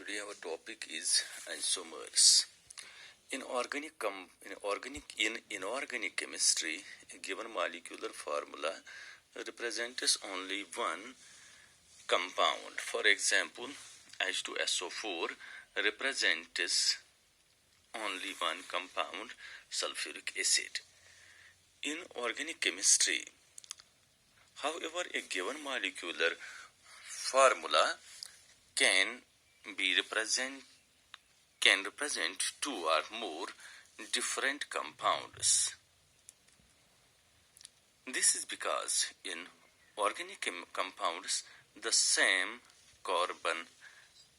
Today our topic is isomers. In inorganic chemistry, a given molecular formula represents only one compound. For example, H2SO4 represents only one compound, sulfuric acid. In organic chemistry, however, a given molecular formula can represent two or more different compounds. This is because in organic compounds, the same carbon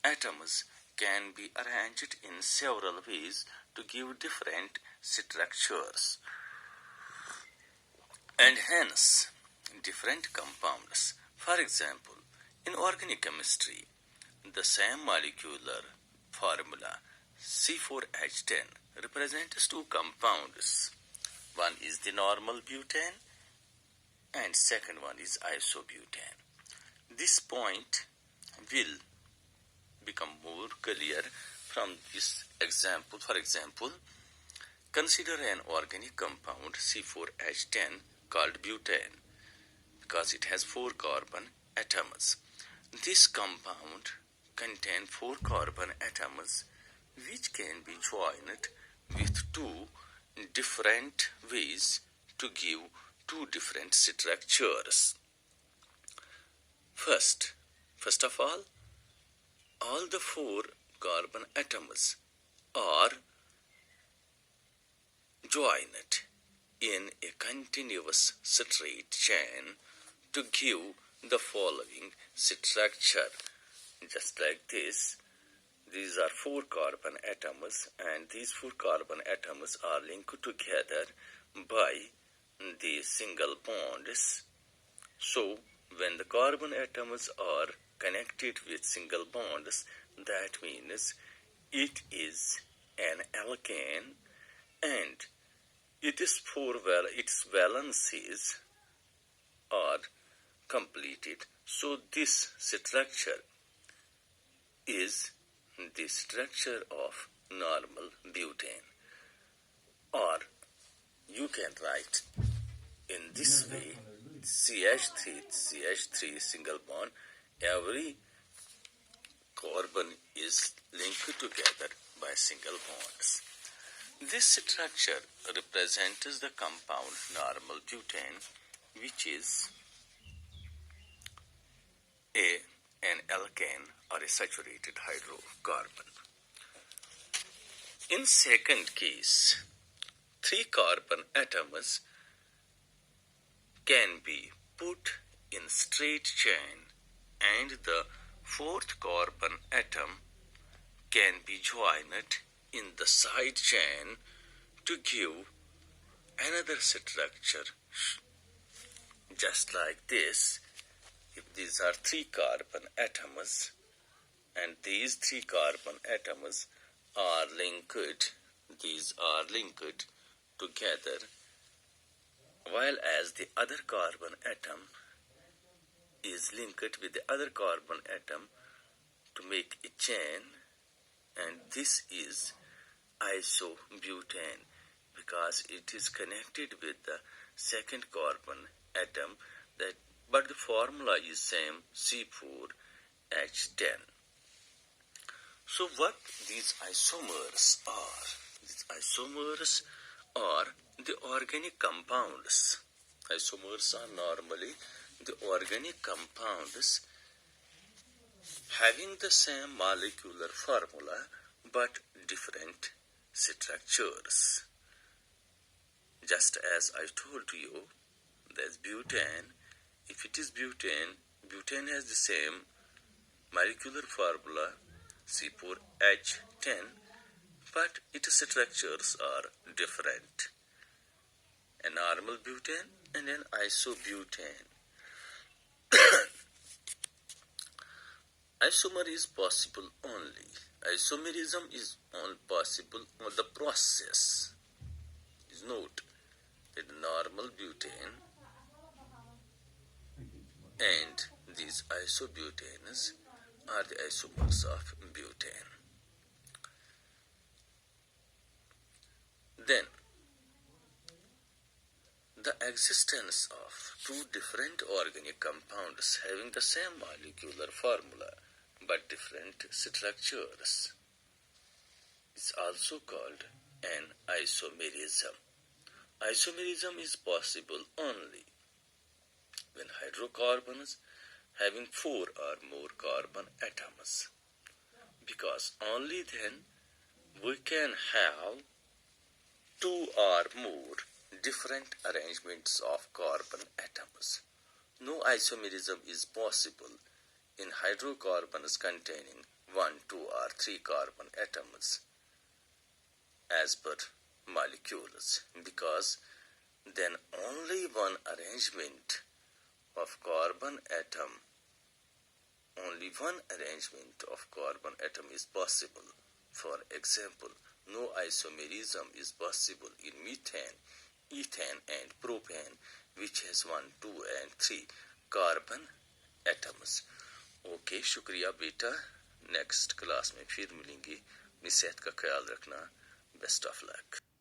atoms can be arranged in several ways to give different structures and hence different compounds. For example, in organic chemistry, the same molecular formula C4H10 represents two compounds. One is the normal butane and second one is isobutane. This point will become more clear from this example. For example, consider an organic compound C4H10 called butane because it has 4 carbon atoms. This compound contains 4 carbon atoms which can be joined with two different ways to give two different structures. First of all the 4 carbon atoms are joined in a continuous straight chain to give the following structure. Just like this, these are 4 carbon atoms and these 4 carbon atoms are linked together by the single bonds. So when the carbon atoms are connected with single bonds, that means it is an alkane and its valencies are completed. So this structure is the structure of normal butane, or you can write in this way: CH3 single bond, every carbon is linked together by single bonds. This structure represents the compound normal butane, which is an alkane or a saturated hydrocarbon. In second case, 3 carbon atoms can be put in straight chain and the 4th carbon atom can be joined in the side chain to give another structure. Just like this, if these are 3 carbon atoms and these 3 carbon atoms are linked, these are linked together, while as the other carbon atom is linked with the other carbon atom to make a chain, and this is isobutane because it is connected with the second carbon atom, but the formula is same, C4H10. So what these isomers are? These isomers are the organic compounds. Isomers are normally the organic compounds having the same molecular formula but different structures. Just as I told you, there's butane. If it is butane, butane has the same molecular formula C4H10, but its structures are different. A normal butane and an isobutane. Isomer is possible only. Isomerism is only possible on the process. Is note that normal butane and these isobutanes are the isomers of butane. Then, the existence of two different organic compounds having the same molecular formula but different structures is also called an isomerism. Isomerism is possible only when hydrocarbons having 4 or more carbon atoms, because only then we can have 2 or more different arrangements of carbon atoms. No isomerism is possible in hydrocarbons containing 1, 2 or 3 carbon atoms as per molecules, because then only one arrangement of carbon atom, is possible. For example, no isomerism is possible in methane, ethane and propane, which has 1, 2 and 3 carbon atoms. Okay शुक्रिया बेटा, next class में फिर मिलेंगे। अपनी सेहत का ख्याल रखना। Best of luck.